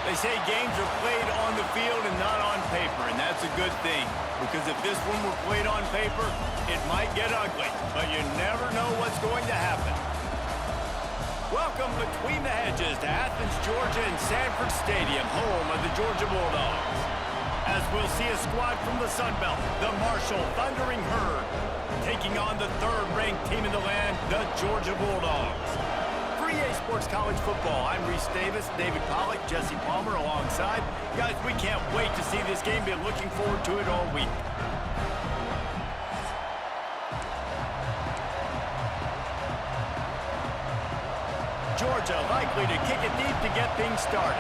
They say games are played on the field and not on paper, and that's a good thing. Because if this one were played on paper, it might get ugly, but you never know what's going to happen. Welcome between the hedges to Athens, Georgia and Sanford Stadium, home of the Georgia Bulldogs. As we'll see a squad from the Sun Belt, the Marshall Thundering Herd, taking on the third-ranked team in the land, the Georgia Bulldogs. For EA Sports College Football, I'm Reese Davis, David Pollack, Jesse Palmer alongside. Guys, we can't wait to see this game. Been looking forward to it all week. Georgia likely to kick it deep to get things started.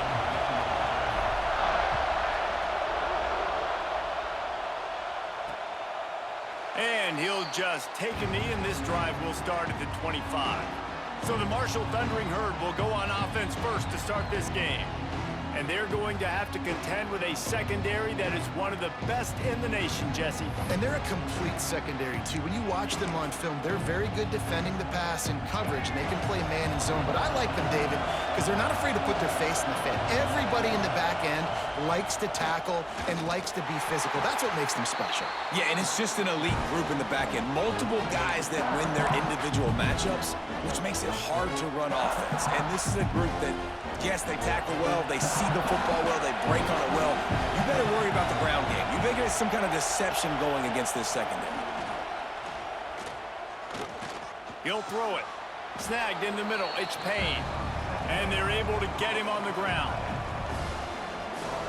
And he'll just take a knee, and this drive will start at the 25. So the Marshall Thundering Herd will go on offense first to start this game. And they're going to have to contend with a secondary that is one of the best in the nation, Jesse. And they're a complete secondary, too. When you watch them on film, they're very good defending the pass and coverage, and they can play man and zone. But I like them, David, because they're not afraid to put their face in the fan. Everybody in the back end likes to tackle and likes to be physical. That's what makes them special. Yeah, and it's just an elite group in the back end. Multiple guys that win their individual matchups, which makes it hard to run offense. And this is a group that, yes, they tackle well, they see the football well, they break on it well. You better worry about the ground game. You better get some kind of deception going against this secondary. He'll throw it. Snagged in the middle. It's Payne. And they're able to get him on the ground.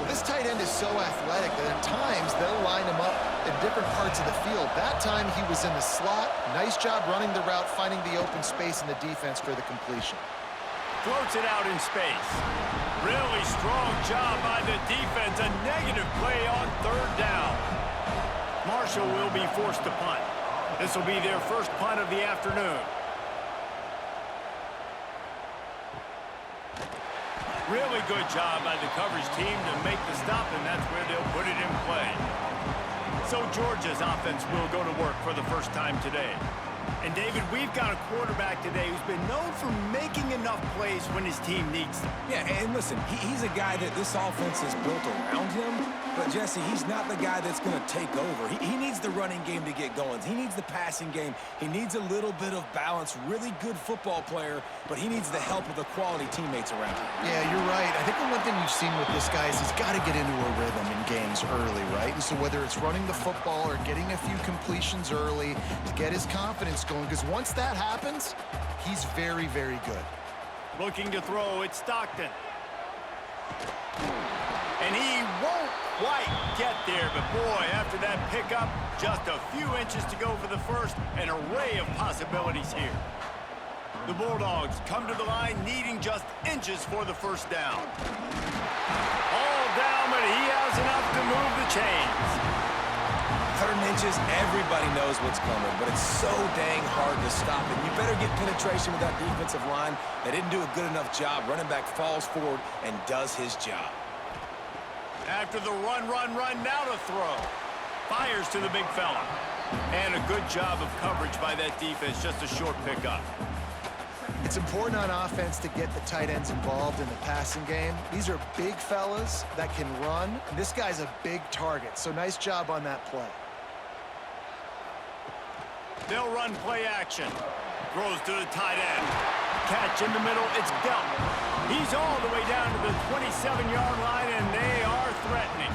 Well, this tight end is so athletic that at times they'll line him up in different parts of the field. That time he was in the slot. Nice job running the route, finding the open space in the defense for the completion. Floats it out in space. Really strong job by the defense. A negative play on third down. Marshall will be forced to punt. This will be their first punt of the afternoon. Really good job by the coverage team to make the stop, and that's where they'll put it in play. So Georgia's offense will go to work for the first time today. And, David, we've got a quarterback today who's been known for making enough plays when his team needs them. Yeah, and listen, he's a guy that this offense is built around him. But, Jesse, he's not the guy that's going to take over. He needs the running game to get going. He needs the passing game. He needs a little bit of balance. Really good football player, but he needs the help of the quality teammates around him. Yeah, you're right. I think the one thing you've seen with this guy is he's got to get into a rhythm in games early, right? And so whether it's running the football or getting a few completions early to get his confidence going, because once that happens, he's very, very good. Looking to throw, it's Stockton. And he won't quite get there, but boy, after that pickup, just a few inches to go for the first, an array of possibilities here. The Bulldogs come to the line needing just inches for the first down. All down, but he has enough to move the chains. 3rd and inches, everybody knows what's coming, but it's so dang hard to stop it. You better get penetration with that defensive line. They didn't do a good enough job. Running back falls forward and does his job. After the run, now to throw. Fires to the big fella. And a good job of coverage by that defense, just a short pickup. It's important on offense to get the tight ends involved in the passing game. These are big fellas that can run. And this guy's a big target, so nice job on that play. They'll run play action. Throws to the tight end. Catch in the middle, it's Delton. He's all the way down to the 27-yard line, and they are threatening.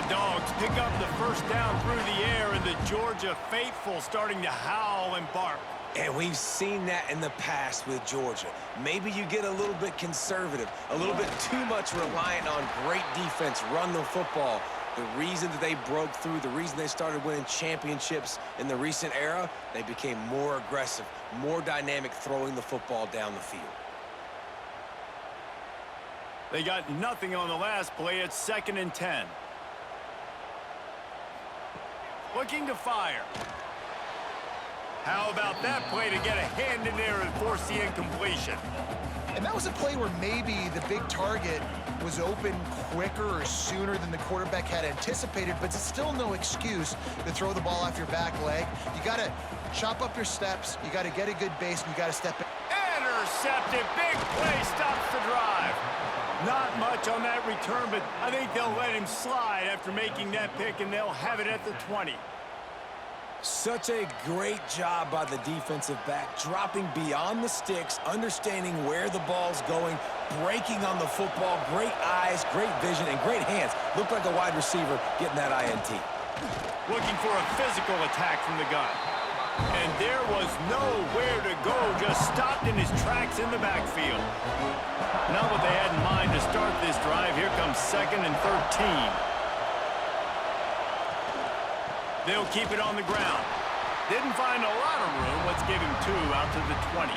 The Dogs pick up the first down through the air, and the Georgia faithful starting to howl and bark. And we've seen that in the past with Georgia. Maybe you get a little bit conservative, a little bit too much reliant on great defense, run the football. The reason that they broke through, the reason they started winning championships in the recent era, they became more aggressive, more dynamic throwing the football down the field. They got nothing on the last play. It's 2nd and 10. Looking to fire. How about that play to get a hand in there and force the incompletion? And that was a play where maybe the big target was open quicker or sooner than the quarterback had anticipated, but it's still no excuse to throw the ball off your back leg. You got to chop up your steps. You got to get a good base, and you got to step in. Intercepted. Big play stops the drive. Not much on that return, but I think they'll let him slide after making that pick, and they'll have it at the 20. Such a great job by the defensive back, dropping beyond the sticks, understanding where the ball's going, breaking on the football. Great eyes, great vision, and great hands. Looked like a wide receiver getting that INT. Looking for a physical attack from the gun. And there was nowhere to go, just stopped in his tracks in the backfield. Not what they had in mind to start this drive. Here comes 2nd and 13. They'll keep it on the ground. Didn't find a lot of room. Let's give him 2 out to the 20.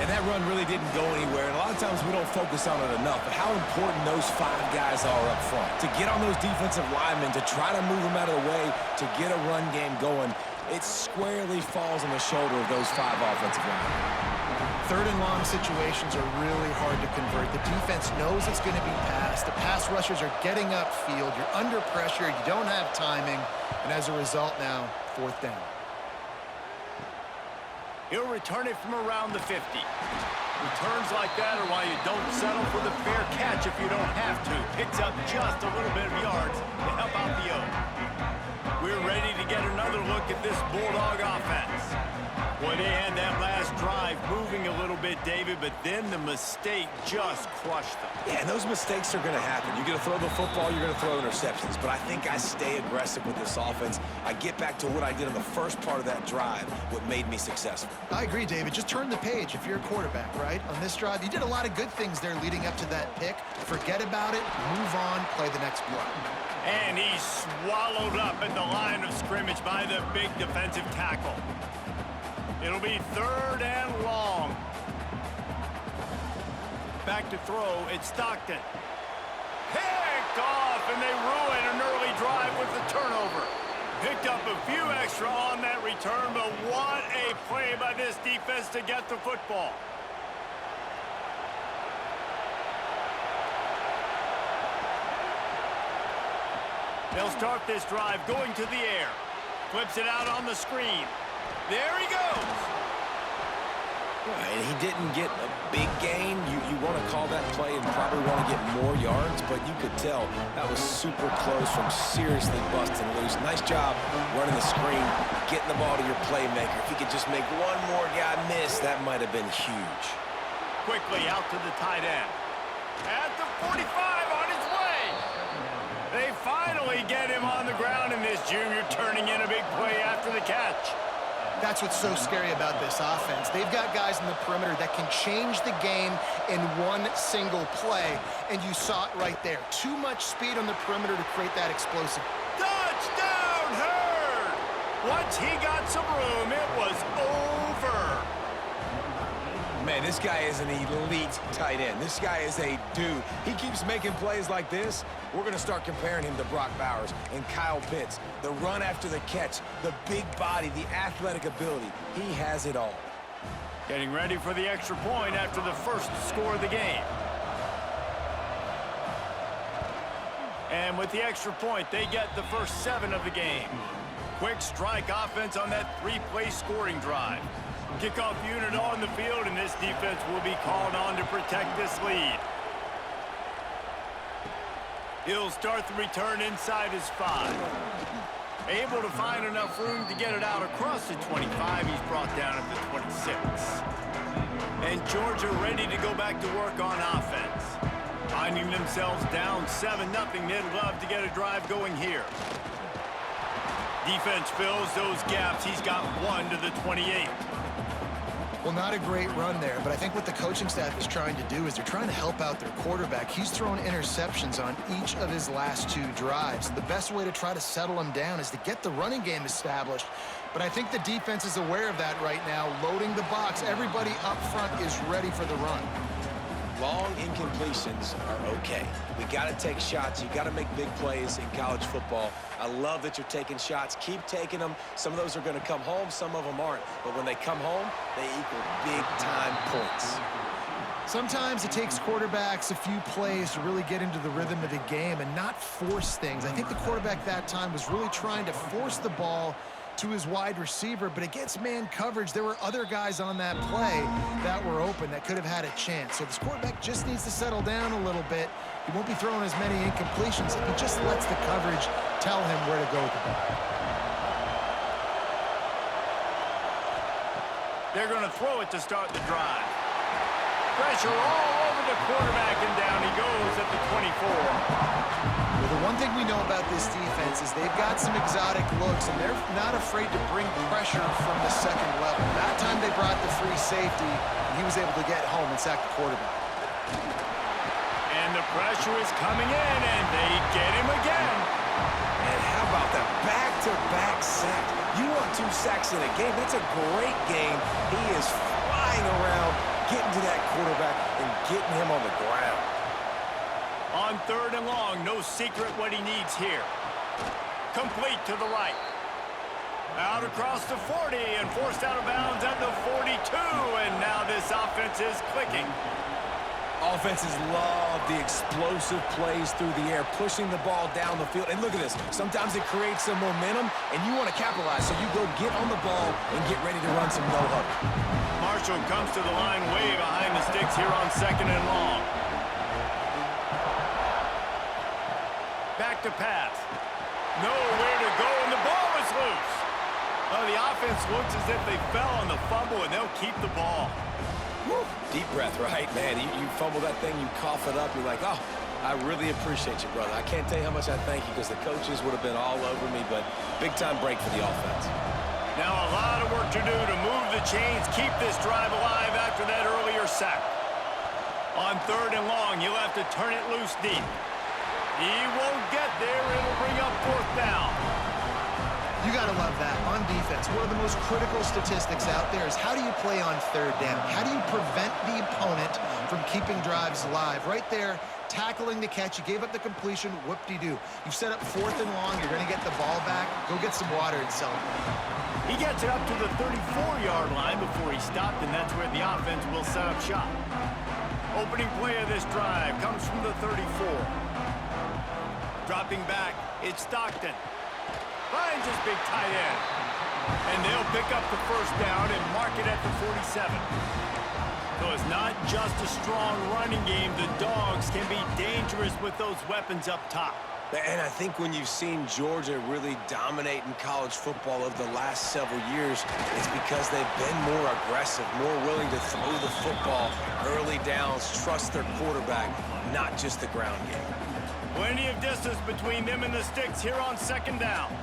And that run really didn't go anywhere. And a lot of times we don't focus on it enough, but how important those 5 guys are up front. To get on those defensive linemen, to try to move them out of the way, to get a run game going, it squarely falls on the shoulder of those 5 offensive linemen. 3rd and long situations are really hard to convert. The defense knows it's going to be passed. The pass rushers are getting upfield. You're under pressure. You don't have timing. And as a result now, 4th down. He'll return it from around the 50. Returns like that are why you don't settle for the fair catch if you don't have to. Picks up just a little bit of yards to help out the O. We're ready to get another look at this Bulldog offense. Well, they had that last drive moving a little bit, David, but then the mistake just crushed them. Yeah, and those mistakes are going to happen. You're going to throw the football, you're going to throw interceptions. But I think I stay aggressive with this offense. I get back to what I did in the first part of that drive, what made me successful. I agree, David. Just turn the page if you're a quarterback, right? On this drive, you did a lot of good things there leading up to that pick. Forget about it, move on, play the next play. And he's swallowed up at the line of scrimmage by the big defensive tackle. It'll be 3rd and long. Back to throw, it's Stockton. Picked off, and they ruin an early drive with the turnover. Picked up a few extra on that return, but what a play by this defense to get the football. They'll start this drive going to the air. Flips it out on the screen. There he goes. And he didn't get a big gain. You want to call that play and probably want to get more yards, but you could tell that was super close from seriously busting loose. Nice job running the screen, getting the ball to your playmaker. If he could just make one more guy miss, that might have been huge. Quickly out to the tight end. At the 45 on his way. They finally get him on the ground, and this junior turning in a big play after the catch. That's what's so scary about this offense. They've got guys in the perimeter that can change the game in one single play, and you saw it right there. Too much speed on the perimeter to create that explosive. Touchdown, Hurd! Once he got some room, it was over. Man, this guy is an elite tight end. This guy is a dude. He keeps making plays like this. We're going to start comparing him to Brock Bowers and Kyle Pitts. The run after the catch, the big body, the athletic ability. He has it all. Getting ready for the extra point after the first score of the game. And with the extra point, they get the first 7 of the game. Quick strike offense on that 3-play scoring drive. Kickoff unit on the field, and this defense will be called on to protect this lead. He'll start the return inside his 5. Able to find enough room to get it out across the 25. He's brought down at the 26. And Georgia ready to go back to work on offense. Finding themselves down 7-0, they'd love to get a drive going here. Defense fills those gaps. He's got 1 to the 28. Well, not a great run there, but I think what the coaching staff is trying to do is they're trying to help out their quarterback. He's thrown interceptions on each of his last 2 drives. The best way to try to settle him down is to get the running game established. But I think the defense is aware of that right now, loading the box. Everybody up front is ready for the run. Long incompletions are okay. We got to take shots. You got to make big plays in college football. I love that you're taking shots. Keep taking them. Some of those are going to come home. Some of them aren't. But when they come home, they equal big-time points. Sometimes it takes quarterbacks a few plays to really get into the rhythm of the game and not force things. I think the quarterback that time was really trying to force the ball to his wide receiver, but against man coverage, there were other guys on that play that were open that could have had a chance. So this quarterback just needs to settle down a little bit. He won't be throwing as many incompletions if he just lets the coverage tell him where to go with the ball. They're going to throw it to start the drive. Pressure all over the quarterback, and down he goes at the 24. Well, the one thing we know about this defense is they've got some exotic looks, and they're not afraid to bring pressure from the second level. That time they brought the free safety, and he was able to get home and sack the quarterback. And the pressure is coming in, and they get him again. And how about that back-to-back sack? You want 2 sacks in a game, that's a great game. He is flying around, getting to that quarterback and getting him on the ground. On 3rd and long, no secret what he needs here. Complete to the right. Out across the 40 and forced out of bounds at the 42, and now this offense is clicking. Offenses love the explosive plays through the air, pushing the ball down the field. And look at this. Sometimes it creates some momentum, and you want to capitalize, so you go get on the ball and get ready to run some no-huddle. Marshall comes to the line way behind the sticks here on 2nd and long. Back to pass. Nowhere to go, and the ball is loose. Well, the offense looks as if they fell on the fumble, and they'll keep the ball. Woo. Deep breath, right? Man, you fumble that thing, you cough it up, you're like, oh, I really appreciate you, brother. I can't tell you how much I thank you because the coaches would have been all over me, but big-time break for the offense. Now a lot of work to do to move the chains, keep this drive alive after that earlier sack. On 3rd and long, you'll have to turn it loose deep. He won't get there. It'll bring up 4th down. You got to love that. On defense, one of the most critical statistics out there is how do you play on 3rd down? How do you prevent the opponent from keeping drives alive? Right there, tackling the catch. You gave up the completion. Whoop-de-doo. You've set up 4th and long. You're going to get the ball back. Go get some water and celebrate. He gets it up to the 34-yard line before he stopped, and that's where the offense will set up shop. Opening play of this drive comes from the 34. Dropping back, it's Stockton. Finds his big tight end. And they'll pick up the 1st down and mark it at the 47. So it's not just a strong running game. The Dogs can be dangerous with those weapons up top. And I think when you've seen Georgia really dominate in college football over the last several years, it's because they've been more aggressive, more willing to throw the football, early downs, trust their quarterback, not just the ground game. Plenty of distance between them and the sticks here on 2nd down.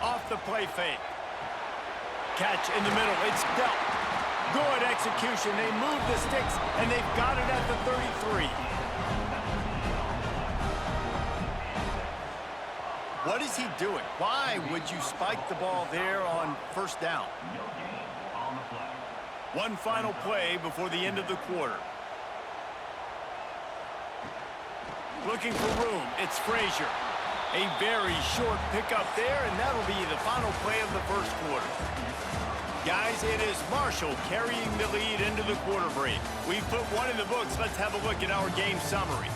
Off the play fake. Catch in the middle. It's dealt. Good execution. They move the sticks, and they've got it at the 33. What is he doing? Why would you spike the ball there on 1st down? One final play before the end of the quarter. Looking for room. It's Frazier. A very short pickup there, and that'll be the final play of the 1st quarter. Guys, it is Marshall carrying the lead into the quarter break. We've put one in the books. Let's have a look at our game summary.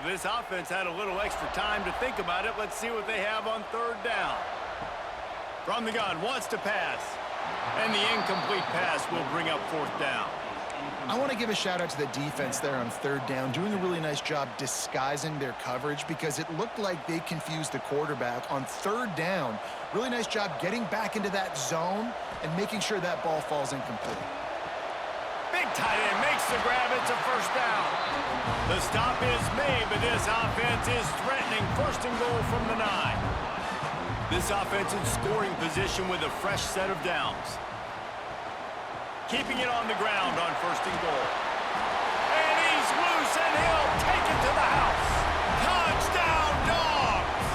This offense had a little extra time to think about it. Let's see what they have on 3rd down. From the gun, wants to pass. And the incomplete pass will bring up 4th down. I want to give a shout out to the defense there on 3rd down, doing a really nice job disguising their coverage because it looked like they confused the quarterback on 3rd down. Really nice job getting back into that zone and making sure that ball falls incomplete. Big tight end makes the grab. It's a 1st down. The stop is made, but this offense is threatening 1st and goal from the 9. This offense in scoring position with a fresh set of downs. Keeping it on the ground on 1st and goal. And he's loose, and he'll take it to the house. Touchdown, Dogs!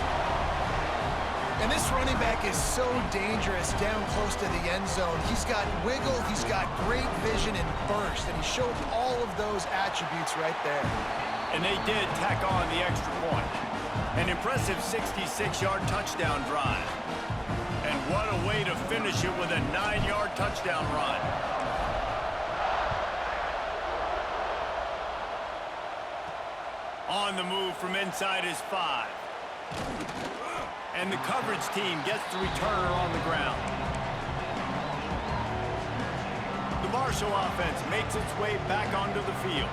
And this running back is so dangerous down close to the end zone. He's got wiggle, he's got great vision and burst, and he showed all of those attributes right there. And they did tack on the extra point. An impressive 66-yard touchdown drive. And what a way to finish it with a 9-yard touchdown run. On the move from inside his 5. And the coverage team gets the returner on the ground. The Marshall offense makes its way back onto the field.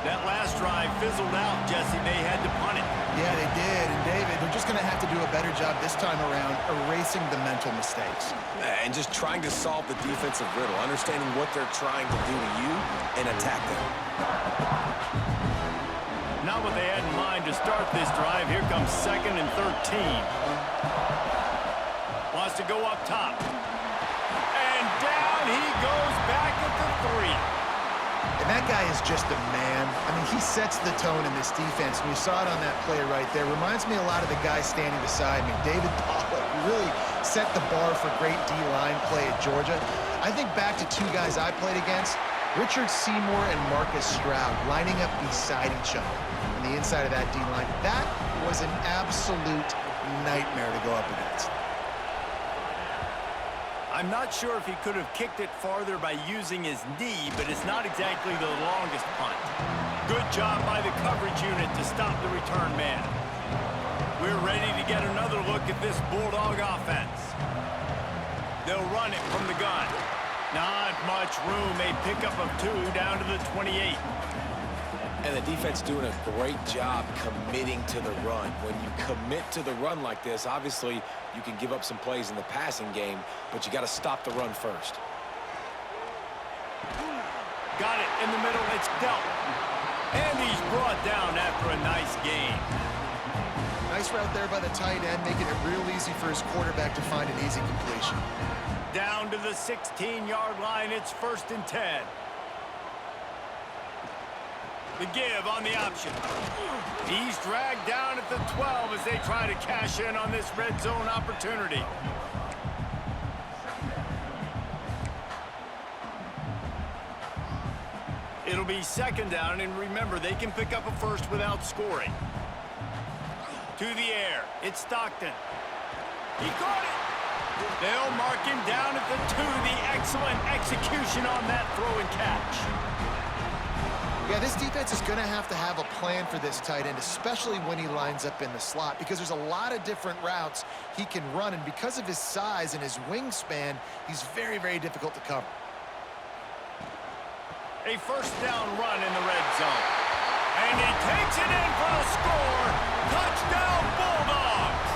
That last drive fizzled out, Jesse. They had to punt it. Yeah, they did. And, David, they're just going to have to do a better job this time around erasing the mental mistakes. And just trying to solve the defensive riddle, understanding what they're trying to do to you and attack them. Not what they had in mind to start this drive. Here comes 2nd and 13. Wants to go up top. And down he goes back at the 3. And that guy is just a man. I mean, he sets the tone in this defense. And we saw it on that play right there. Reminds me a lot of the guy standing beside me, David Pollock, who really set the bar for great D-line play at Georgia. I think back to 2 guys I played against, Richard Seymour and Marcus Stroud, lining up beside each other on the inside of that D-line. That was an absolute nightmare to go up against. I'm not sure if he could have kicked it farther by using his knee, but it's not exactly the longest punt. Good job by the coverage unit to stop the return man. We're ready to get another look at this Bulldog offense. They'll run it from the gun. Not much room. A pickup of 2 down to the 28. And the defense doing a great job committing to the run. When you commit to the run like this, obviously you can give up some plays in the passing game, but you got to stop the run first. Got it in the middle. It's dealt. And he's brought down after a nice gain. Nice route there by the tight end, making it real easy for his quarterback to find an easy completion. Down to the 16-yard line. It's 1st and 10. The give on the option. He's dragged down at the 12 as they try to cash in on this red zone opportunity. It'll be 2nd down, and remember, they can pick up a first without scoring. To the air, it's Stockton. He caught it. They'll mark him down at the 2. The excellent execution on that throw and catch. Yeah, this defense is going to have a plan for this tight end, especially when he lines up in the slot, because there's a lot of different routes he can run, and because of his size and his wingspan, he's very, very difficult to cover. A 1st down run in the red zone. And he takes it in for the score. Touchdown, Bulldogs!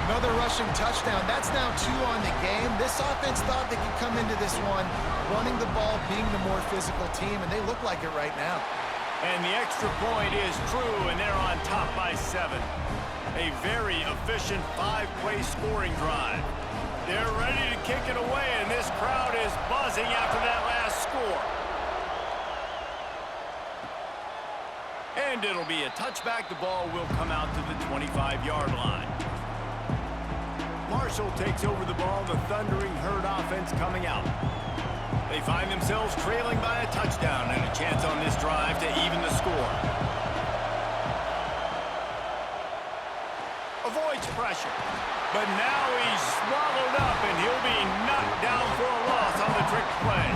Another rushing touchdown. That's now 2 on the game. This offense thought they could come into this one running the ball, being the more physical team, and they look like it right now. And the extra point is true, and they're on top by 7. A very efficient 5-play scoring drive. They're ready to kick it away, and this crowd is buzzing after that last score. And it'll be a touchback. The ball will come out to the 25-yard line. Marshall takes over the ball. The Thundering Herd offense coming out. They find themselves trailing by a touchdown and a chance on this drive to even the score. Avoids pressure. But now he's swallowed up, and he'll be knocked down for a loss on the trick play.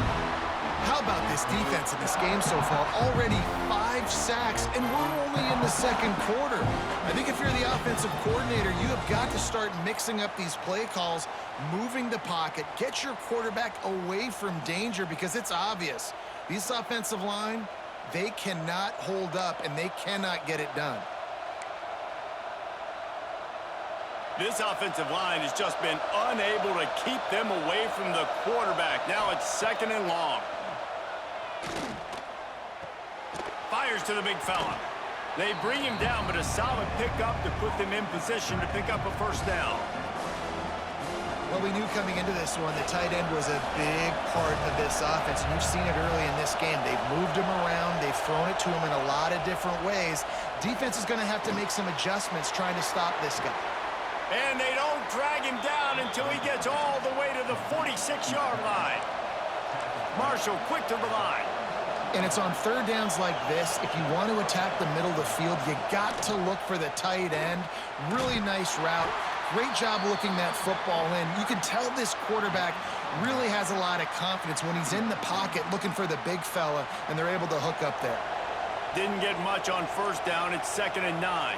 How about this defense in this game so far? Already 5 sacks, and we're only in the 2nd quarter. I think if you're the offensive coordinator, you have got to start mixing up these play calls, moving the pocket, get your quarterback away from danger, because it's obvious. This offensive line, they cannot hold up, and they cannot get it done. This offensive line has just been unable to keep them away from the quarterback. Now it's 2nd and long. Fires to the big fella. They bring him down, but a solid pickup to put them in position to pick up a 1st down. Well, we knew coming into this one the tight end was a big part of this offense, and you've seen it early in this game. They've moved him around. They've thrown it to him in a lot of different ways. Defense is going to have to make some adjustments trying to stop this guy. And they don't drag him down until he gets all the way to the 46-yard line. Marshall quick to the line. And it's on third downs like this. If you want to attack the middle of the field, you got to look for the tight end. Really nice route. Great job looking that football in. You can tell this quarterback really has a lot of confidence when he's in the pocket looking for the big fella, and they're able to hook up there. Didn't get much on first down. It's 2nd and 9.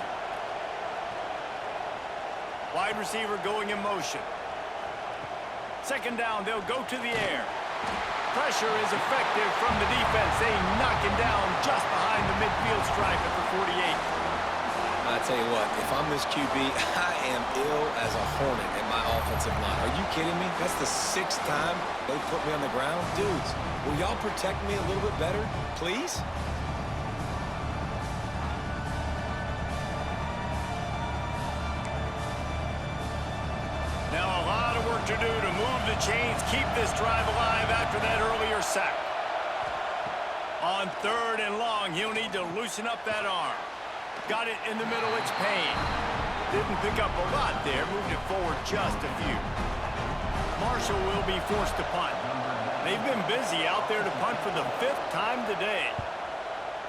Wide receiver going in motion. 2nd down, they'll go to the air. Pressure is effective from the defense. They knock him down just behind the midfield stripe at the 48. I tell you what, if I'm this QB, I am ill as a hornet in my offensive line. Are you kidding me? That's the 6th time they put me on the ground. Dudes, will y'all protect me a little bit better, please? Now a lot of work to do to move the chains, keep this drive alive after that earlier sack. On 3rd and long, he'll need to loosen up that arm. Got it in the middle, it's Payne. Didn't pick up a lot there, moved it forward just a few. Marshall will be forced to punt. They've been busy out there to punt for the 5th time today.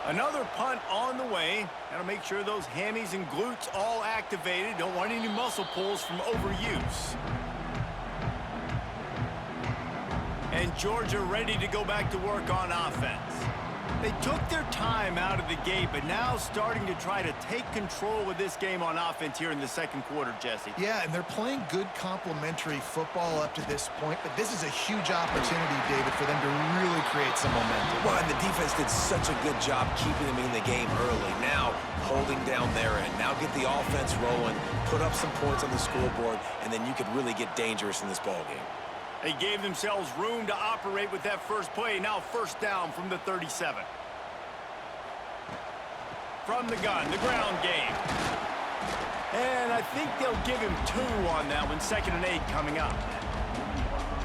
Another punt on the way. Got to make sure those hammies and glutes all activated. Don't want any muscle pulls from overuse. And Georgia ready to go back to work on offense. They took their time out of the gate, but now starting to try to take control of this game on offense here in the 2nd quarter, Jesse. Yeah, and they're playing good complementary football up to this point, but this is a huge opportunity, David, for them to really create some momentum. Well, and the defense did such a good job keeping them in the game early. Now, holding down their end. Now get the offense rolling, put up some points on the scoreboard, and then you could really get dangerous in this ballgame. They gave themselves room to operate with that first play. Now 1st down from the 37. From the gun, the ground game. And I think they'll give him 2 on that one. 2nd and 8 coming up.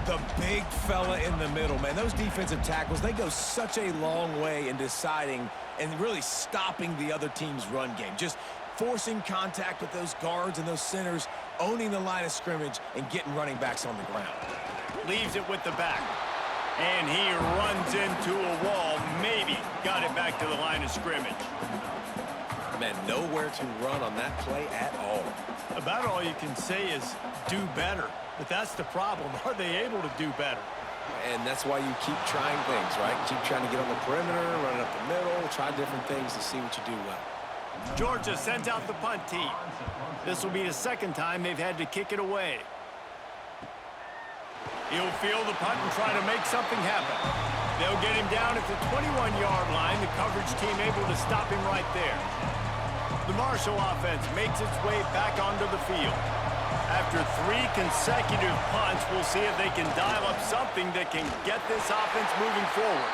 The big fella in the middle, man. Those defensive tackles, they go such a long way in deciding and really stopping the other team's run game. Just forcing contact with those guards and those centers, owning the line of scrimmage, and getting running backs on the ground. Leaves it with the back. And he runs into a wall. Maybe got it back to the line of scrimmage. Man, nowhere to run on that play at all. About all you can say is do better. But that's the problem. Are they able to do better? And that's why you keep trying things, right? Keep trying to get on the perimeter, running up the middle, try different things to see what you do well. Georgia sent out the punt team. This will be the 2nd time they've had to kick it away. He'll field the punt and try to make something happen. They'll get him down at the 21-yard line. The coverage team able to stop him right there. The Marshall offense makes its way back onto the field. After 3 consecutive punts, we'll see if they can dial up something that can get this offense moving forward.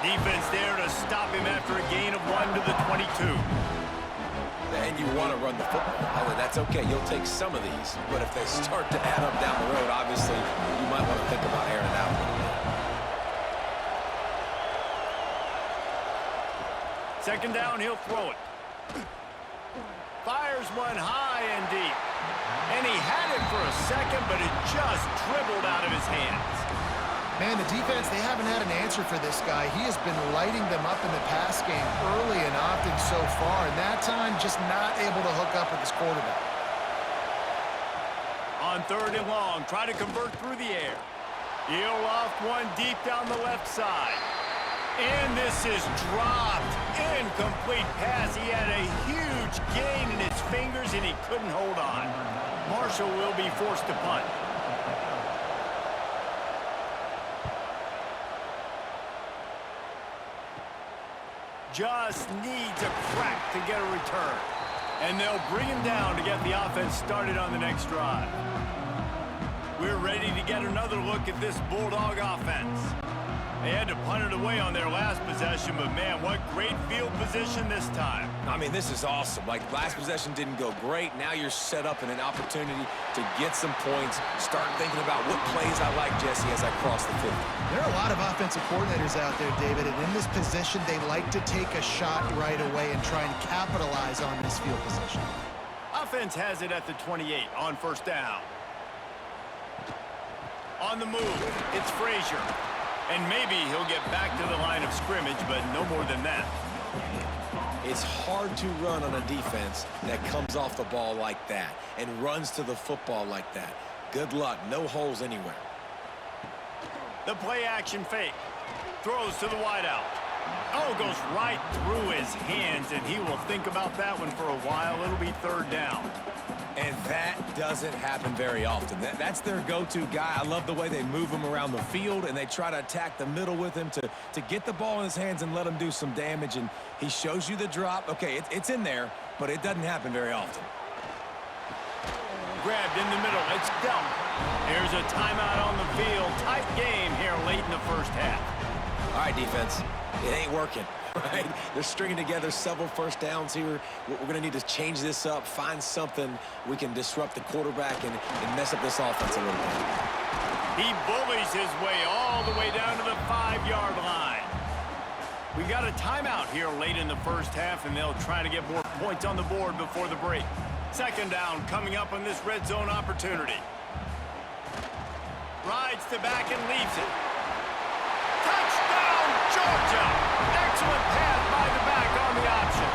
Defense there to stop him after a gain of 1 to the 22. And you want to run the football. Oh, that's okay. You'll take some of these. But if they start to add up down the road, obviously, you might want to think about airing it out a little bit. 2nd down, he'll throw it. Fires one high and deep. And he had it for a second, but it just dribbled out of his hands. Man, the defense, they haven't had an answer for this guy. He has been lighting them up in the pass game early and often so far, and that time just not able to hook up with his quarterback. On 3rd and long, try to convert through the air. He'll loft one deep down the left side. And this is dropped. Incomplete pass. He had a huge gain in his fingers, and he couldn't hold on. Marshall will be forced to punt. Just needs a crack to get a return. And they'll bring him down to get the offense started on the next drive. We're ready to get another look at this Bulldog offense. They had to punt it away on their last possession, but man, what great field position this time. I mean, this is awesome. Like, last possession didn't go great. Now you're set up in an opportunity to get some points. Start thinking about what plays I like, Jesse, as I cross the 50. There are a lot of offensive coordinators out there, David, and in this position, they like to take a shot right away and try and capitalize on this field position. Offense has it at the 28 on 1st down. On the move, it's Frazier. And maybe he'll get back to the line of scrimmage, but no more than that. It's hard to run on a defense that comes off the ball like that and runs to the football like that. Good luck. No holes anywhere. The play action fake. Throws to the wideout. Oh, goes right through his hands, and he will think about that one for a while. It'll be third down. And that doesn't happen very often. That's their go-to guy. I love the way they move him around the field, and they try to attack the middle with him to get the ball in his hands and let him do some damage. And he shows you the drop. Okay, it's in there, but it doesn't happen very often. Grabbed in the middle. It's dealt. Here's a timeout on the field. Tight game here late in the first half. All right, defense. It ain't working. Right? They're stringing together several first downs here. We're going to need to change this up, find something we can disrupt the quarterback and mess up this offense a little bit. He bullies his way all the way down to the 5-yard line. We got a timeout here late in the first half, and they'll try to get more points on the board before the break. Second down coming up on this red zone opportunity. Rides to back and leaves it. Touchdown, Georgia! Excellent pass by the back on the option.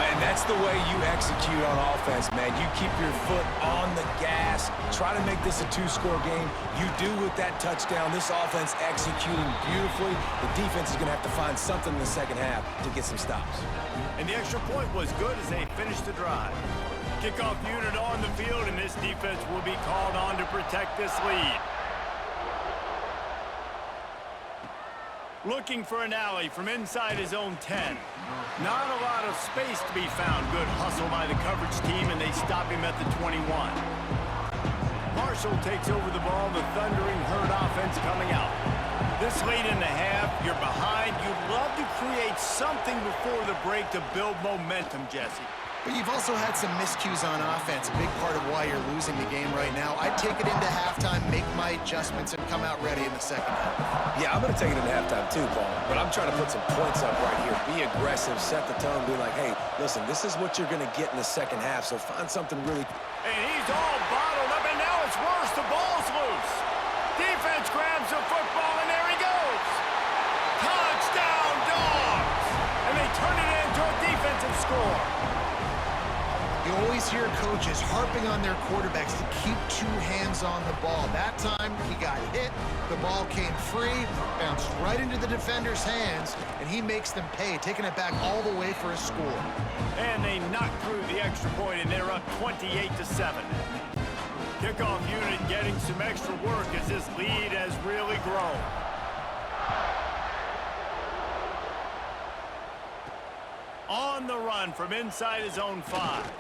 And that's the way you execute on offense, man. You keep your foot on the gas. Try to make this a two-score game. You do with that touchdown. This offense executing beautifully. The defense is going to have to find something in the second half to get some stops. And the extra point was good as they finished the drive. Kickoff unit on the field, and this defense will be called on to protect this lead. Looking for an alley from inside his own 10. Not a lot of space to be found. Good hustle by the coverage team, and they stop him at the 21. Marshall takes over the ball. The thundering herd offense coming out. This late in the half, you're behind. You'd love to create something before the break to build momentum, Jesse. But you've also had some miscues on offense, a big part of why you're losing the game right now. I'd take it into halftime, make my adjustments, and come out ready in the second half. Yeah, I'm going to take it into halftime too, Paul. But I'm trying to put some points up right here. Be aggressive, set the tone, be like, hey, listen, this is what you're going to get in the second half, so find something really... And he's all bottled up, and now it's worse. The ball's loose. Defense grabs the football, and there he goes. Touchdown, Dogs! And they turn it into a defensive score. You always hear coaches harping on their quarterbacks to keep two hands on the ball. That time, he got hit, the ball came free, bounced right into the defender's hands, and he makes them pay, taking it back all the way for a score. And they knock through the extra point, and they're up 28-7. Kickoff unit getting some extra work as this lead has really grown. On the run from inside his own 5.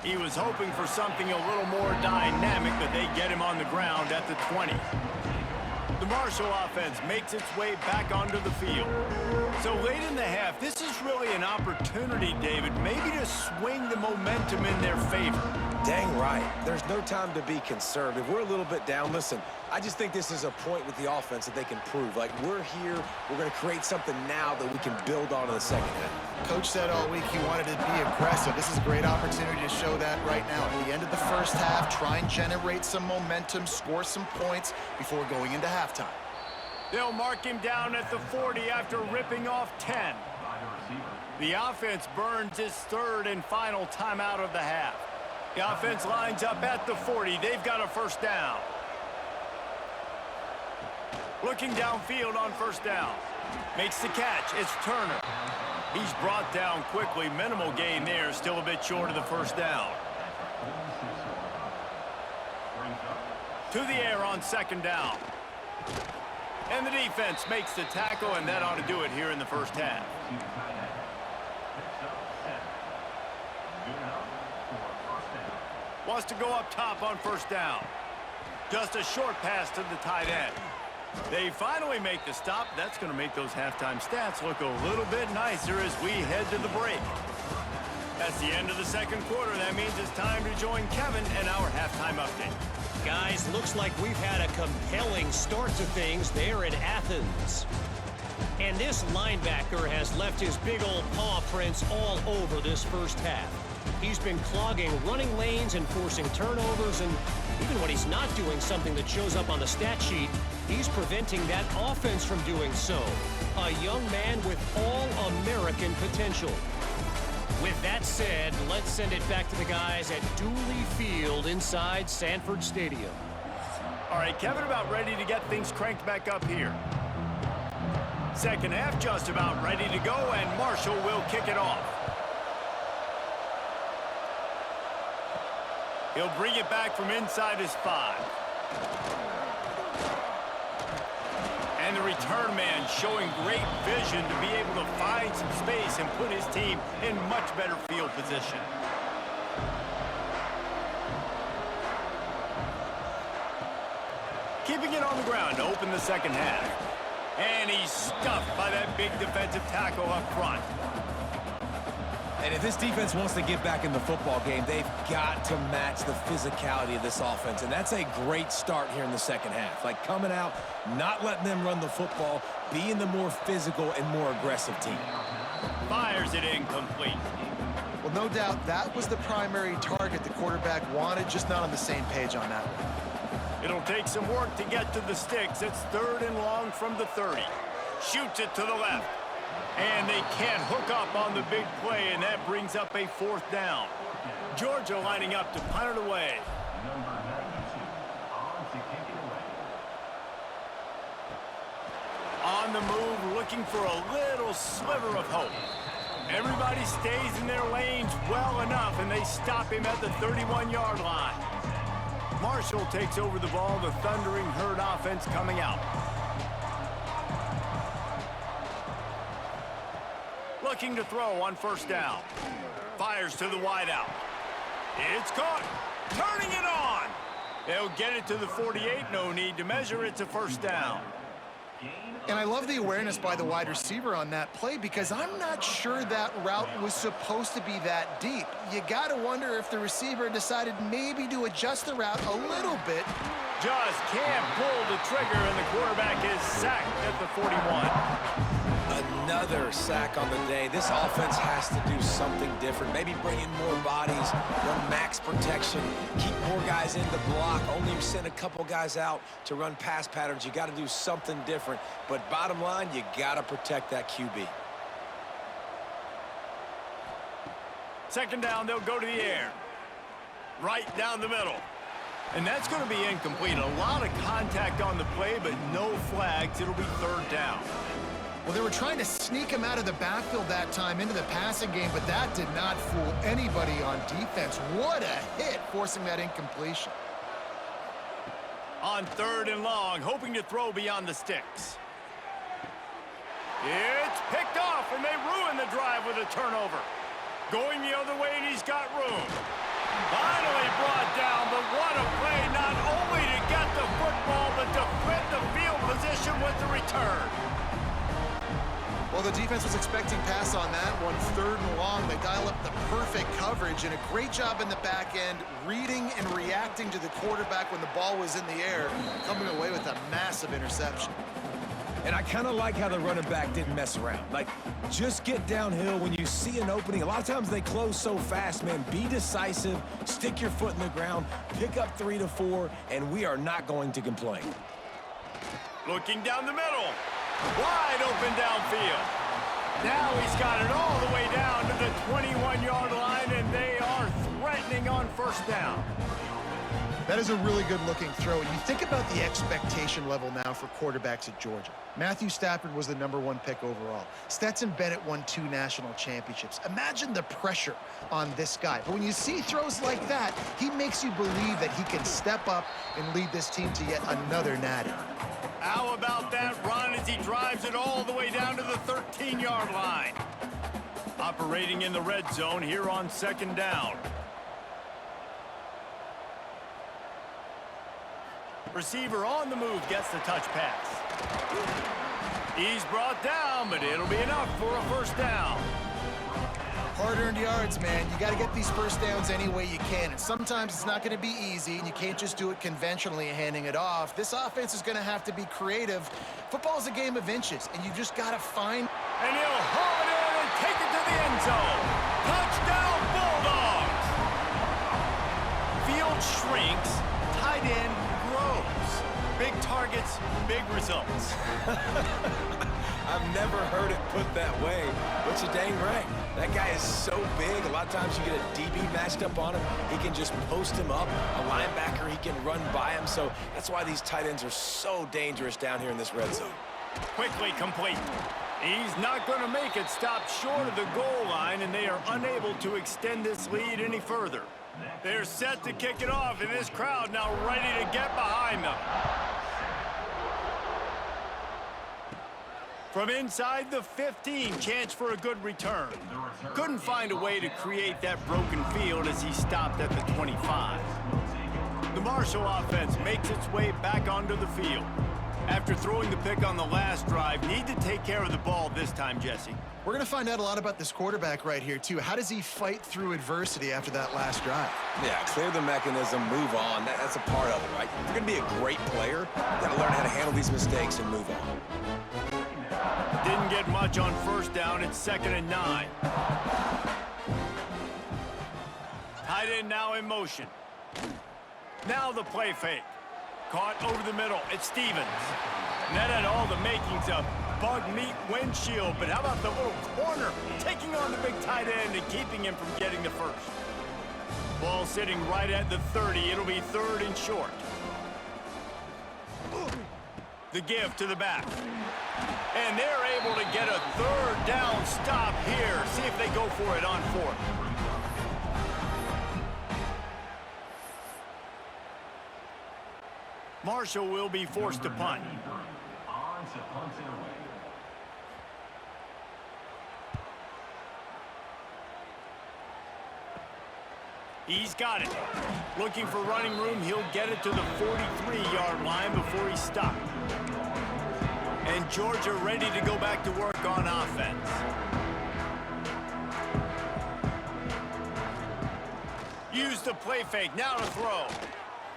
He was hoping for something a little more dynamic, but they get him on the ground at the 20. The Marshall offense makes its way back onto the field. So late in the half, this is really an opportunity, David, maybe to swing the momentum in their favor. Dang right. There's no time to be conservative. We're a little bit down. Listen, I just think this is a point with the offense that they can prove. Like, we're here, we're going to create something now that we can build on in the second half. Coach said all week he wanted to be aggressive. This is a great opportunity to show that right now. At the end of the first half, try and generate some momentum, score some points before going into halftime. They'll mark him down at the 40 after ripping off 10. The offense burns its third and final timeout of the half. The offense lines up at the 40. They've got a first down. Looking downfield on first down. Makes the catch. It's Turner. He's brought down quickly. Minimal gain there. Still a bit short of the first down. To the air on second down. And the defense makes the tackle, and that ought to do it here in the first half. Wants to go up top on first down. Just a short pass to the tight end. They finally make the stop. That's going to make those halftime stats look a little bit nicer as we head to the break. That's the end of the second quarter. That means it's time to join Kevin and our halftime update. Guys, looks like we've had a compelling start to things there in Athens. And this linebacker has left his big old paw prints all over this first half. He's been clogging running lanes and forcing turnovers, and Even when he's not doing something that shows up on the stat sheet, he's preventing that offense from doing so. A young man with all-American potential. With that said, let's send it back to the guys at Dooley Field inside Sanford Stadium. All right, Kevin, about ready to get things cranked back up here. Second half just about ready to go, and Marshall will kick it off. He'll bring it back from inside his 5. And the return man showing great vision to be able to find some space and put his team in much better field position. Keeping it on the ground to open the second half. And he's stuffed by that big defensive tackle up front. And if this defense wants to get back in the football game, they've got to match the physicality of this offense. And that's a great start here in the second half. Like coming out, not letting them run the football, being the more physical and more aggressive team. Fires it incomplete. Well, no doubt that was the primary target the quarterback wanted, just not on the same page on that one. It'll take some work to get to the sticks. It's 3rd and long from the 30. Shoots it to the left. And they can't hook up on the big play, and that brings up a 4th down. Georgia lining up to punt it away. On the move, looking for a little sliver of hope. Everybody stays in their lanes well enough, and they stop him at the 31-yard line. Marshall takes over the ball, the Thundering Herd offense coming out. Looking to throw on 1st down. Fires to the wideout. It's caught. Turning it on. They'll get it to the 48. No need to measure. It's a 1st down. And I love the awareness by the wide receiver on that play because I'm not sure that route was supposed to be that deep. You got to wonder if the receiver decided maybe to adjust the route a little bit. Just can't pull the trigger, and the quarterback is sacked at the 41. Another sack on the day. This offense has to do something different. Maybe bring in more bodies, run max protection, keep more guys in the block. Only send a couple guys out to run pass patterns. You got to do something different. But bottom line, you got to protect that QB. 2nd down, they'll go to the air. Right down the middle. And that's going to be incomplete. A lot of contact on the play, but no flags. It'll be 3rd down. Well, they were trying to sneak him out of the backfield that time into the passing game, but that did not fool anybody on defense. What a hit, forcing that incompletion. On 3rd and long, hoping to throw beyond the sticks. It's picked off, and they ruin the drive with a turnover. Going the other way, and he's got room. Finally brought down, but what a play, not only to get the football, but to flip the field position with the return. Well, the defense was expecting pass on that one. 3rd and long, they dial up the perfect coverage, and a great job in the back end, reading and reacting to the quarterback when the ball was in the air, coming away with a massive interception. And I kind of like how the running back didn't mess around. Like, just get downhill when you see an opening. A lot of times they close so fast, man. Be decisive, stick your foot in the ground, pick up 3 to 4, and we are not going to complain. Looking down the middle. Wide open downfield. Now he's got it all the way down to the 21-yard line, and they are threatening on 1st down. That is a really good-looking throw. And you think about the expectation level now for quarterbacks at Georgia. Matthew Stafford was the #1 pick overall. Stetson Bennett won 2 national championships. Imagine the pressure on this guy. But when you see throws like that, he makes you believe that he can step up and lead this team to yet another natty. How about that run as he drives it all the way down to the 13-yard line? Operating in the red zone here on 2nd down. Receiver on the move gets the touch pass. He's brought down, but it'll be enough for a 1st down. Hard-earned yards, man. You got to get these 1st downs any way you can. And sometimes it's not going to be easy, and you can't just do it conventionally handing it off. This offense is going to have to be creative. Football's a game of inches, and you just got to find... And he'll haul it in and take it to the end zone. Touchdown, Bulldogs! Field shrinks. Tight tight end grows. Big targets, big results. I've never heard it put that way, but you're dang right. That guy is so big, a lot of times you get a DB matched up on him. He can just post him up. A linebacker, he can run by him. So that's why these tight ends are so dangerous down here in this red zone. Quickly complete. He's not going to make it. Stop short of the goal line, and they are unable to extend this lead any further. They're set to kick it off, and this crowd now ready to get behind them. From inside the 15, chance for a good return. Couldn't find a way to create that broken field as he stopped at the 25. The Marshall offense makes its way back onto the field. After throwing the pick on the last drive, need to take care of the ball this time, Jesse. We're going to find out a lot about this quarterback right here, too. How does he fight through adversity after that last drive? Yeah, clear the mechanism, move on. That's a part of it, right? If you're going to be a great player, you got to learn how to handle these mistakes and move on. Didn't get much on first down. It's 2nd and 9. Tight end now in motion. Now the play fake. Caught over the middle. It's Stevens. And that had all the makings of bug meat windshield. But how about the little corner taking on the big tight end and keeping him from getting the first? Ball sitting right at the 30. It'll be 3rd and short. The give to the back. And they're able to get a 3rd down stop here. See if they go for it on 4th. Marshall will be forced to punt. He's got it. Looking for running room. He'll get it to the 43-yard line before he's stopped. And Georgia ready to go back to work on offense. Use the play fake. Now to throw.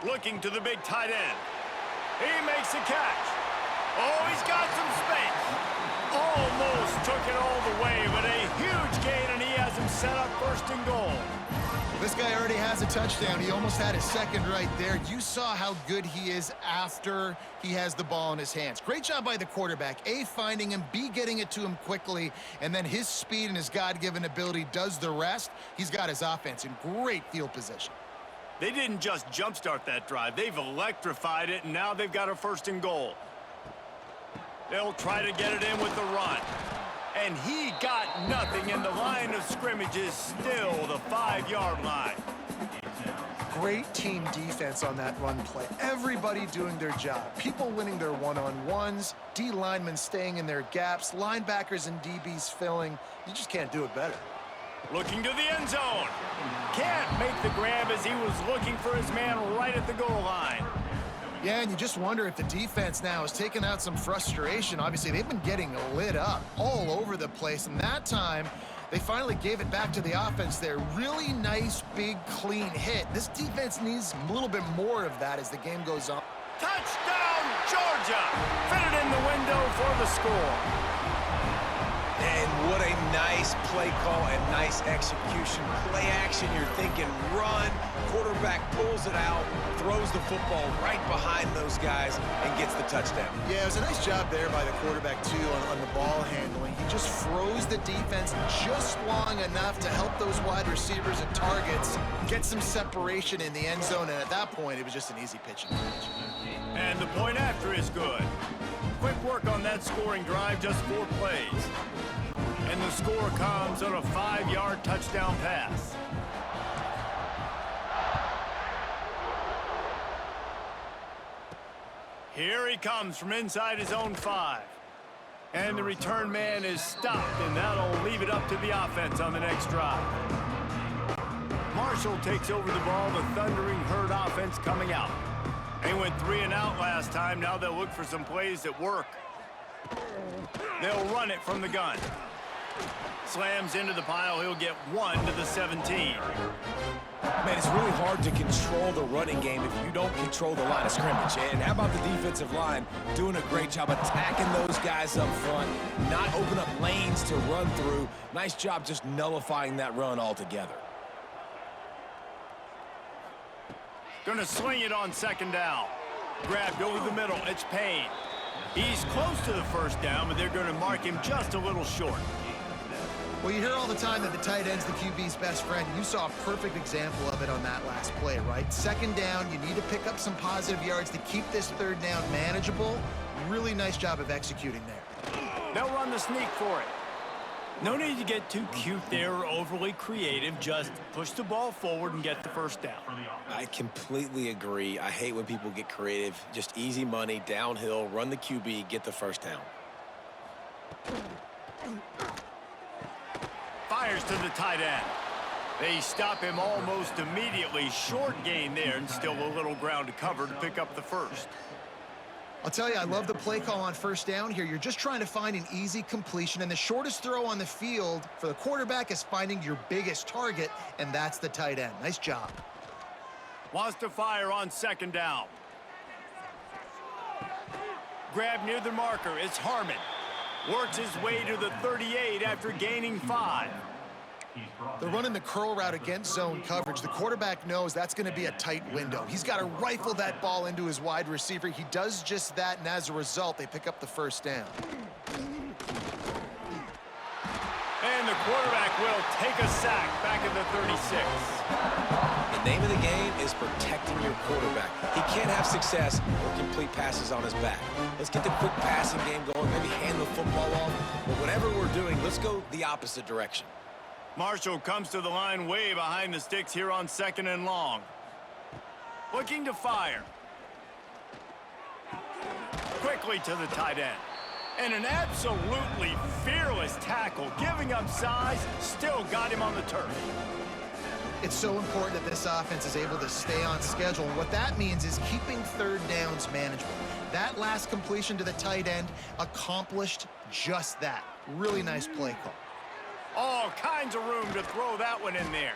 Looking to the big tight end. He makes a catch. Oh, he's got some space. Almost took it all the way, but a huge gain, and he has him set up 1st and goal. This guy already has a touchdown. He almost had his 2nd right there. You saw how good he is after he has the ball in his hands. Great job by the quarterback. A, finding him, B, getting it to him quickly, and then his speed and his God-given ability does the rest. He's got his offense in great field position. They didn't just jumpstart that drive. They've electrified it, and now they've got a 1st and goal. They'll try to get it in with the run. And he got nothing, and the line of scrimmage is still the 5-yard line. Great team defense on that run play. Everybody doing their job. People winning their one-on-ones, D linemen staying in their gaps, linebackers and DBs filling. You just can't do it better. Looking to the end zone. Can't make the grab as he was looking for his man right at the goal line. Yeah, and you just wonder if the defense now is taking out some frustration. Obviously, they've been getting lit up all over the place, and that time, they finally gave it back to the offense there. Really nice, big, clean hit. This defense needs a little bit more of that as the game goes on. Touchdown, Georgia! Fitted in the window for the score. And what a nice play call and nice execution. Play action, you're thinking run. Quarterback pulls it out, throws the football right behind those guys, and gets the touchdown. Yeah, it was a nice job there by the quarterback, too, on the ball handling. He just froze the defense just long enough to help those wide receivers and targets get some separation in the end zone, and at that point, it was just an easy pitch and catch. And the point after is good. Quick work on that scoring drive, just 4 plays. And the score comes on a 5-yard touchdown pass. Here he comes from inside his own 5. And the return man is stopped, and that'll leave it up to the offense on the next drive. Marshall takes over the ball, the Thundering Herd offense coming out. They went 3 and out last time. Now they'll look for some plays that work. They'll run it from the gun. Slams into the pile. He'll get 1 to the 17. Man, it's really hard to control the running game if you don't control the line of scrimmage. And how about the defensive line doing a great job attacking those guys up front, not open up lanes to run through. Nice job just nullifying that run altogether. Going to sling it on second down. Grabbed over the middle. It's Payne. He's close to the first down, but they're going to mark him just a little short. Well, you hear all the time that the tight end's the QB's best friend. You saw a perfect example of it on that last play, right? Second down, you need to pick up some positive yards to keep this third down manageable. Really nice job of executing there. They'll run the sneak for it. No need to get too cute there or overly creative. Just push the ball forward and get the first down. I completely agree. I hate when people get creative. Just easy money, downhill, run the QB, get the first down. Fires to the tight end. They stop him almost immediately. Short gain there and still a little ground to cover to pick up the first. I'll tell you, I love the play call on first down here. You're just trying to find an easy completion, and the shortest throw on the field for the quarterback is finding your biggest target, and that's the tight end. Nice job. Wants to fire on second down. Grab near the marker. It's Harmon. Works his way to the 38 after gaining 5. They're running the curl route against zone coverage. The quarterback knows that's going to be a tight window. He's got to rifle that ball into his wide receiver. He does just that, and as a result, they pick up the first down. And the quarterback will take a sack back at the 36. The name of the game is protecting your quarterback. He can't have success or complete passes on his back. Let's get the quick passing game going, maybe hand the football off. But whatever we're doing, let's go the opposite direction. Marshall comes to the line way behind the sticks here on second and long. Looking to fire. Quickly to the tight end. And an absolutely fearless tackle, giving up size, still got him on the turf. It's so important that this offense is able to stay on schedule. And what that means is keeping third downs manageable. That last completion to the tight end accomplished just that. Really nice play call. All kinds of room to throw that one in there.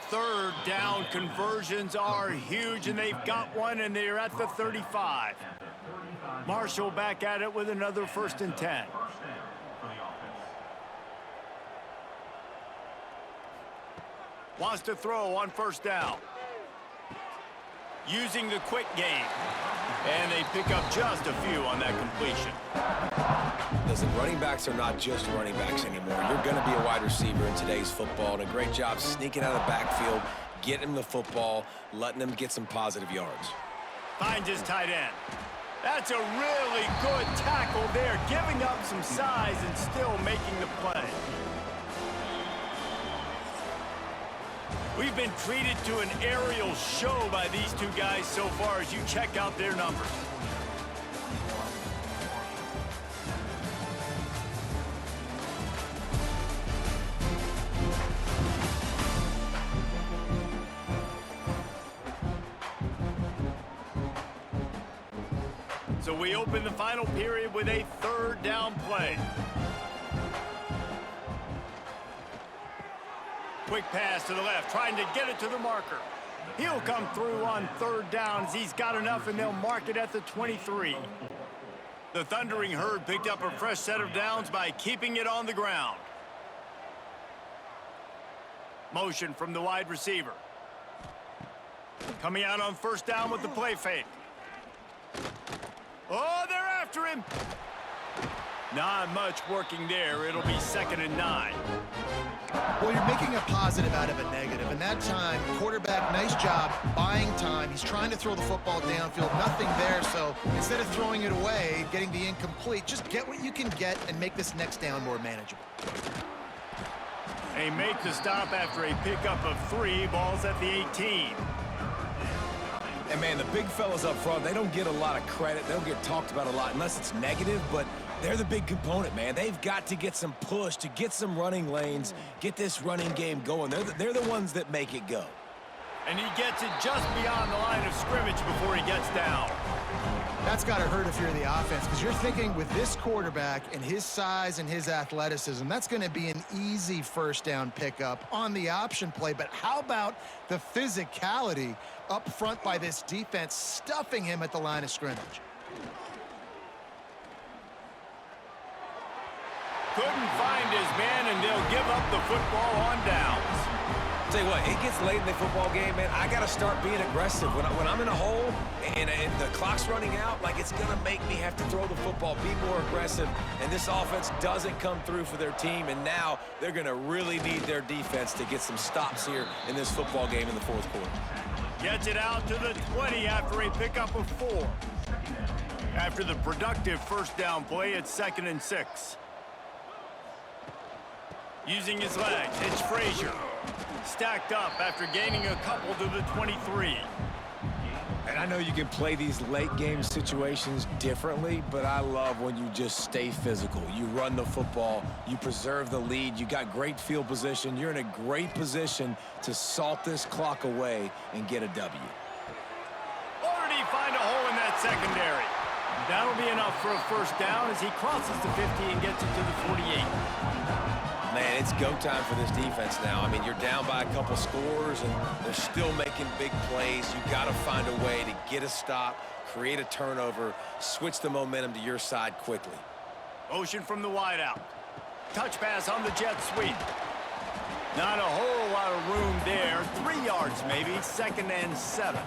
Third down conversions are huge, and they've got one, and they're at the 35. Marshall back at it with another 1st and 10. Wants to throw on first down. Using the quick game. And they pick up just a few on that completion. Listen, running backs are not just running backs anymore. You're going to be a wide receiver in today's football, and a great job sneaking out of the backfield, getting him the football, letting him get some positive yards. Finds his tight end. That's a really good tackle there, giving up some size and still making the play. We've been treated to an aerial show by these two guys so far as you check out their numbers. So we open the final period with a third down play. Quick pass to the left, trying to get it to the marker. He'll come through on third downs. He's got enough, and they'll mark it at the 23. The Thundering Herd picked up a fresh set of downs by keeping it on the ground. Motion from the wide receiver. Coming out on first down with the play fake. Oh, they're after him. Not much working there. It'll be 2nd and 9. Well, you're making a positive out of a negative, and that time, quarterback, nice job buying time. He's trying to throw the football downfield, nothing there, so instead of throwing it away, getting the incomplete, just get what you can get and make this next down more manageable. They make the stop after a pickup of 3. Ball's at the 18. And, man, the big fellas up front, they don't get a lot of credit. They don't get talked about a lot unless it's negative, but they're the big component, man. They've got to get some push to get some running lanes, get this running game going. They're the ones that make it go. And he gets it just beyond the line of scrimmage before he gets down. That's got to hurt if you're the offense, because you're thinking with this quarterback and his size and his athleticism, that's going to be an easy first down pickup on the option play. But how about the physicality up front by this defense, stuffing him at the line of scrimmage? Couldn't find his man, and they'll give up the football on downs. Tell you what, it gets late in the football game, man. I got to start being aggressive. When I'm in a hole and the clock's running out, like, it's going to make me have to throw the football, be more aggressive. And this offense doesn't come through for their team, and now they're going to really need their defense to get some stops here in this football game in the fourth quarter. Gets it out to the 20 after a pickup of 4. After the productive first down play, it's 2nd and 6. Using his legs, it's Frazier. Stacked up after gaining a couple to the 23. And I know you can play these late game situations differently, but I love when you just stay physical. You run the football, you preserve the lead, you got great field position, you're in a great position to salt this clock away and get a W. Already find a hole in that secondary. That'll be enough for a first down as he crosses the 50 and gets it to the 48. Man, it's go time for this defense now. I mean, you're down by a couple scores, and they're still making big plays. You got to find a way to get a stop, create a turnover, switch the momentum to your side quickly. Motion from the wideout. Touch pass on the jet sweep. Not a whole lot of room there. 3 yards maybe, 2nd and 7.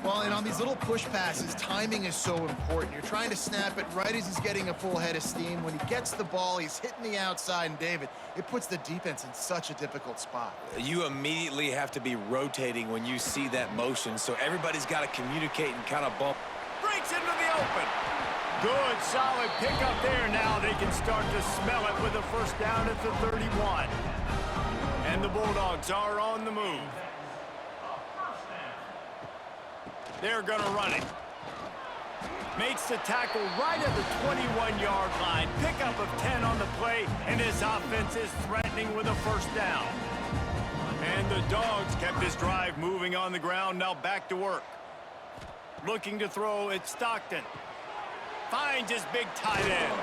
Well, and on these little push passes, timing is so important. You're trying to snap it right as he's getting a full head of steam. When he gets the ball, he's hitting the outside, and David, it puts the defense in such a difficult spot. You immediately have to be rotating when you see that motion, so everybody's got to communicate and kind of bump. Breaks into the open. Good, solid pickup there. Now they can start to smell it with a first down at the 31. And the Bulldogs are on the move. They're going to run it. Makes the tackle right at the 21-yard line. Pickup of 10 on the play, and his offense is threatening with a first down. And the Dogs kept this drive moving on the ground. Now back to work. Looking to throw, it's Stockton. Finds his big tight end.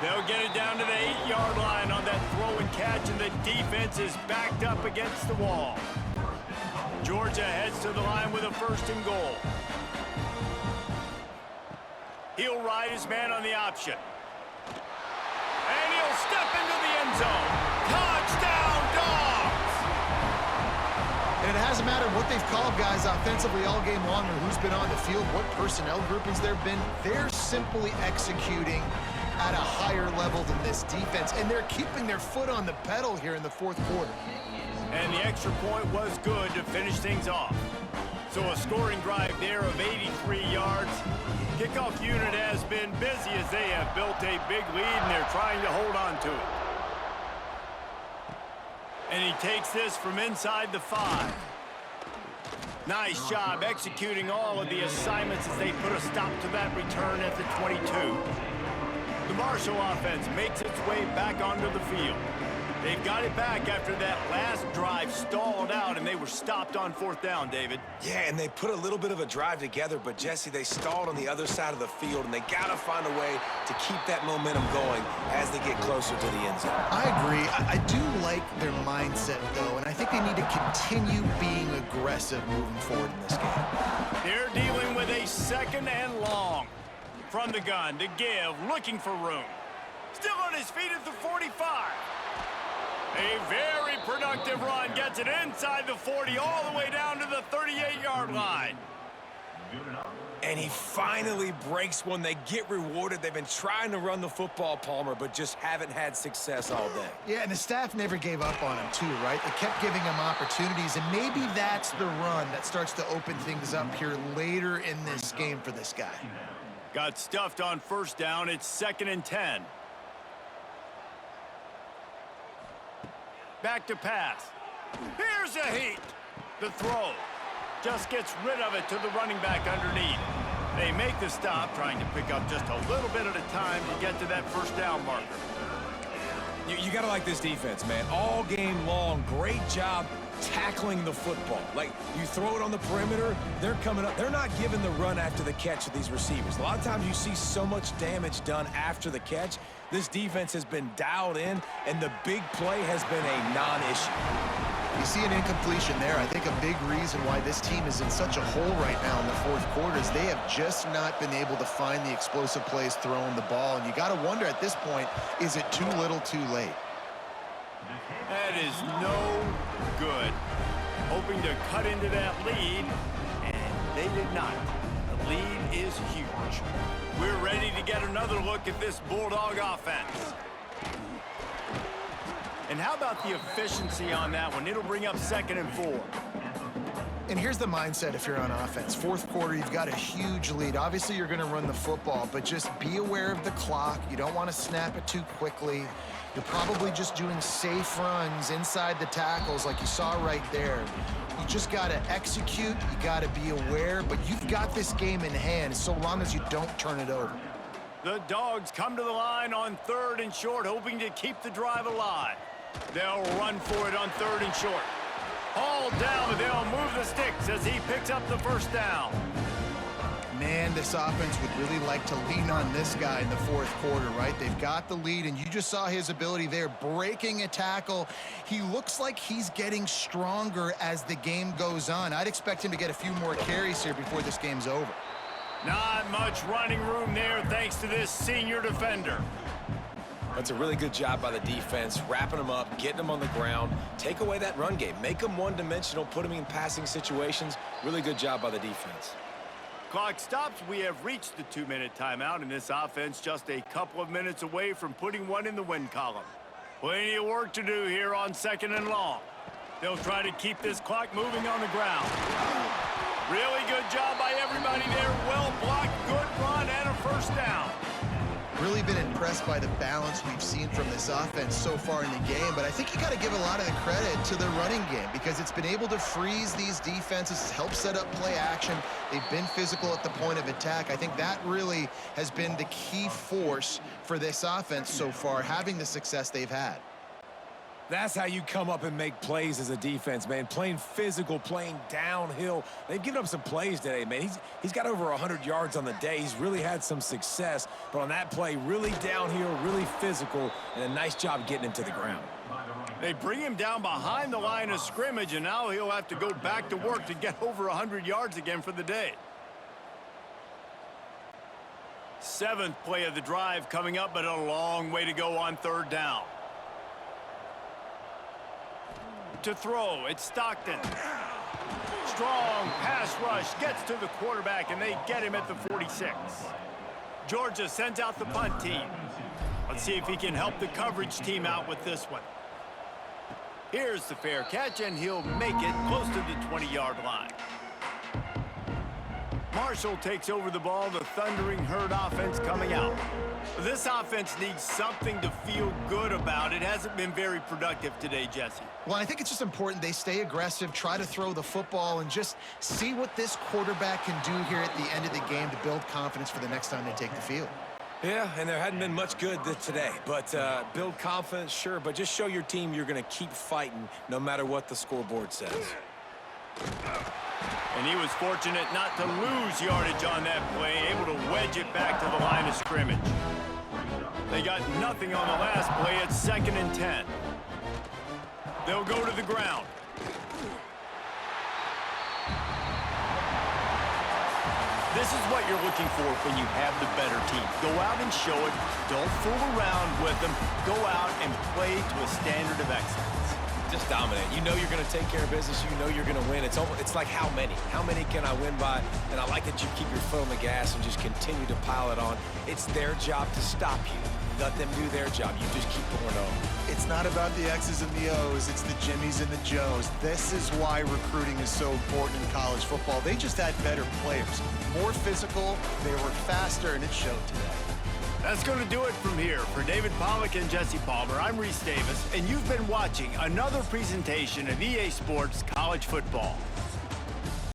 They'll get it down to the 8-yard line on that throw and catch, and the defense is backed up against the wall. Georgia heads to the line with a 1st and goal. He'll ride his man on the option. And he'll step into the end zone. Touchdown, Dogs! And it hasn't mattered what they've called guys offensively all game long or who's been on the field, what personnel groupings there have been. They're simply executing at a higher level than this defense, and they're keeping their foot on the pedal here in the fourth quarter. And the extra point was good to finish things off. So a scoring drive there of 83 yards. Kickoff unit has been busy as they have built a big lead, and they're trying to hold on to it. And he takes this from inside the 5. Nice job executing all of the assignments as they put a stop to that return at the 22. The Marshall offense makes its way back onto the field. They've got it back after that last drive stalled out, and they were stopped on 4th down, David. Yeah, and they put a little bit of a drive together, but, Jesse, they stalled on the other side of the field, and they got to find a way to keep that momentum going as they get closer to the end zone. I agree. I do like their mindset, though, and I think they need to continue being aggressive moving forward in this game. They're dealing with a 2nd and long. From the gun to give, looking for room. Still on his feet at the 45. A very productive run, gets it inside the 40, all the way down to the 38-yard line. And he finally breaks one. They get rewarded. They've been trying to run the football, Palmer, but just haven't had success all day. Yeah, and the staff never gave up on him, too, right? They kept giving him opportunities, and maybe that's the run that starts to open things up here later in this game for this guy. Got stuffed on 1st down. It's 2nd and 10. Back to pass. Here's a heat. The throw just gets rid of it to the running back underneath. They make the stop, trying to pick up just a little bit at a time to get to that first down marker. You got to like this defense, man. All game long, great job tackling the football. Like, you throw it on the perimeter, they're coming up. They're not giving the run after the catch of these receivers. A lot of times you see so much damage done after the catch. This defense has been dialed in, and the big play has been a non-issue. You see an incompletion there. I think a big reason why this team is in such a hole right now in the fourth quarter is they have just not been able to find the explosive plays throwing the ball. And you got to wonder at this point, is it too little too late? That is no good. Hoping to cut into that lead, and they did not. The lead is huge. We're ready to get another look at this Bulldog offense. And how about the efficiency on that one? It'll bring up 2nd and 4. And here's the mindset if you're on offense. Fourth quarter, you've got a huge lead. Obviously, you're going to run the football, but just be aware of the clock. You don't want to snap it too quickly. You're probably just doing safe runs inside the tackles like you saw right there. You just got to execute. You got to be aware, but you've got this game in hand so long as you don't turn it over. The Dogs come to the line on 3rd and short, hoping to keep the drive alive. They'll run for it on 3rd and short. All down, but they'll move the sticks as he picks up the 1st down. Man, this offense would really like to lean on this guy in the fourth quarter, right? They've got the lead, and you just saw his ability there, breaking a tackle. He looks like he's getting stronger as the game goes on. I'd expect him to get a few more carries here before this game's over. Not much running room there thanks to this senior defender. That's a really good job by the defense, wrapping them up, getting them on the ground. Take away that run game. Make them one-dimensional, put them in passing situations. Really good job by the defense. Clock stops. We have reached the 2-minute timeout, and this offense just a couple of minutes away from putting one in the win column. Plenty of work to do here on 2nd and long. They'll try to keep this clock moving on the ground. Really good job by everybody there. Well blocked, good run, and a 1st down. Really been impressed by the balance we've seen from this offense so far in the game, but I think you got to give a lot of the credit to the running game because it's been able to freeze these defenses, help set up play action. They've been physical at the point of attack. I think that really has been the key force for this offense so far, having the success they've had. That's how you come up and make plays as a defense, man. Playing physical, playing downhill. They've given up some plays today, man. He's got over 100 yards on the day. He's really had some success. But on that play, really downhill, really physical, and a nice job getting him to the ground. They bring him down behind the line of scrimmage, and now he'll have to go back to work to get over 100 yards again for the day. 7th play of the drive coming up, but a long way to go on 3rd down. To throw, it's Stockton. Strong pass rush, gets to the quarterback, and they get him at the 46. Georgia sends out the punt team. Let's see if he can help the coverage team out with this one. Here's the fair catch, and he'll make it close to the 20-yard line. Marshall takes over the ball, the Thundering Herd offense coming out. This offense needs something to feel good about. It hasn't been very productive today, Jesse. Well, I think it's just important they stay aggressive, try to throw the football, and just see what this quarterback can do here at the end of the game to build confidence for the next time they take the field. Yeah, and there hadn't been much good today. But build confidence, sure, but just show your team you're going to keep fighting no matter what the scoreboard says. And he was fortunate not to lose yardage on that play, able to wedge it back to the line of scrimmage. They got nothing on the last play. It's 2nd and 10. They'll go to the ground. This is what you're looking for when you have the better team. Go out and show it. Don't fool around with them. Go out and play to a standard of excellence. Just dominate. You know you're going to take care of business. You know you're going to win. It's like how many? How many can I win by? And I like that you keep your foot on the gas and just continue to pile it on. It's their job to stop you. Let them do their job. You just keep going on. It's not about the X's and the O's. It's the Jimmies and the Joes. This is why recruiting is so important in college football. They just had better players. More physical, they were faster, and it showed today. That's going to do it from here. For David Pollack and Jesse Palmer, I'm Reese Davis, and you've been watching another presentation of EA Sports College Football.